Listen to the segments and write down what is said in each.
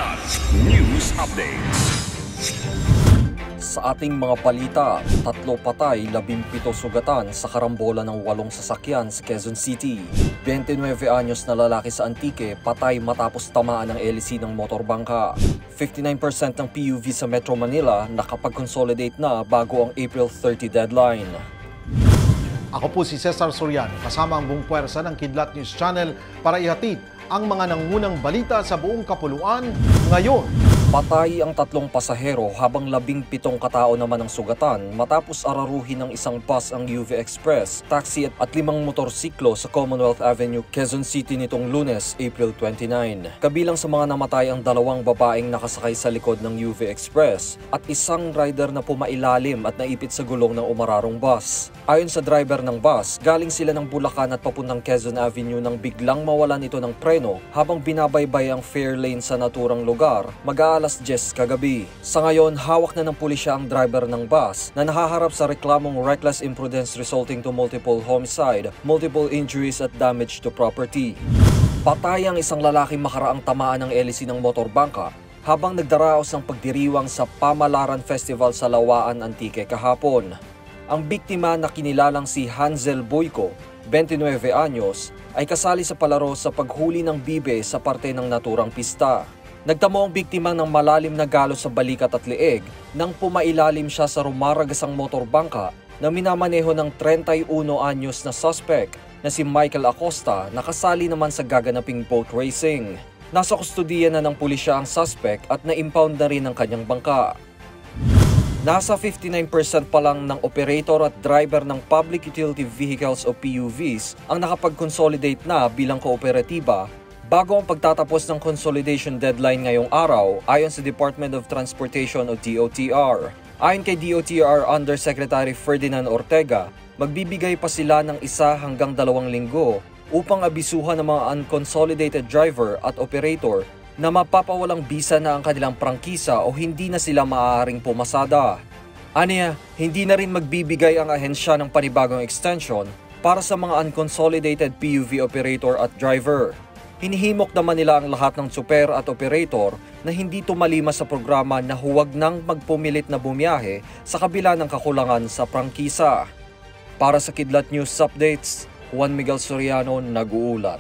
Kidlat News Updates. Sa ating mga balita, 3 patay, 17 sugatan sa karambola ng 8 sasakyan sa Quezon City. 29 anyos na lalaki sa Antique, patay matapos tamaan ng LEC ng motorbangka. 59% ng PUV sa Metro Manila nakapag-consolidate na bago ang April 30 deadline. Ako po si Cesar Soriano, kasama ang buong puwersa ng Kidlat News Channel para ihatid ang mga nangungunang balita sa buong kapuluan ngayon. Patay ang 3 pasahero habang 17 katao naman ang sugatan matapos araruhin ng isang bus ang UV Express, taxi at 5 motorsiklo sa Commonwealth Avenue, Quezon City nitong Lunes, April 29. Kabilang sa mga namatay ang 2 babaeng nakasakay sa likod ng UV Express at isang rider na pumailalim at naipit sa gulong ng umararong bus. Ayon sa driver ng bus, galing sila ng Bulacan at papuntang Quezon Avenue nang biglang mawalan ito ng preno habang binabaybay ang fare lane sa naturang lugar mag-aalas 10 kagabi. Sa ngayon, hawak na ng pulisya ang driver ng bus na nahaharap sa reklamong reckless imprudence resulting to multiple homicide, multiple injuries at damage to property. Patay ang isang lalaki makaraang tamaan ng LEC ng motorbangka habang nagdaraos ng pagdiriwang sa Pamalaran Festival sa Lawaan, Antique kahapon. Ang biktima na kinilalang si Hansel Boyko, 29 anyos, ay kasali sa palaro sa paghuli ng bibe sa parte ng naturang pista. Nagtamo ang biktima ng malalim na galo sa balikat at leeg nang pumailalim siya sa rumaragasang motorbangka na minamaneho ng 31 anyos na suspect na si Michael Acosta na kasali naman sa gaganaping boat racing. Nasa kustudiya na ng pulisya ang suspect at na-impound na rin ang kanyang bangka. Nasa 59% pa lang ng operator at driver ng Public Utility Vehicles o PUVs ang nakapag-consolidate na bilang kooperatiba bago ang pagtatapos ng consolidation deadline ngayong araw ayon sa Department of Transportation o DOTR. Ayon kay DOTR Undersecretary Ferdinand Ortega, magbibigay pa sila ng 1 hanggang 2 linggo upang abisuhan ng mga unconsolidated driver at operator na mapapawalang bisa na ang kanilang prangkisa o hindi na sila maaaring pumasada. Aniya, hindi na rin magbibigay ang ahensya ng panibagong extension para sa mga unconsolidated PUV operator at driver. Hinihimok naman nila ang lahat ng super at operator na hindi tumalima sa programa na huwag nang magpumilit na bumiyahe sa kabila ng kakulangan sa prangkisa. Para sa Kidlat News Updates, Juan Miguel Soriano nag-uulat.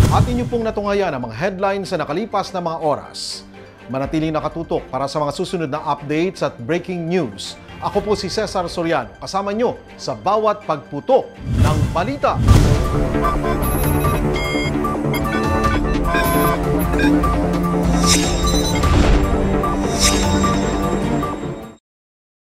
At inyo pong natungayan ang mga headlines sa nakalipas na mga oras. Manatiling nakatutok para sa mga susunod na updates at breaking news. Ako po si Cesar Soriano, kasama nyo sa bawat pagputok ng balita.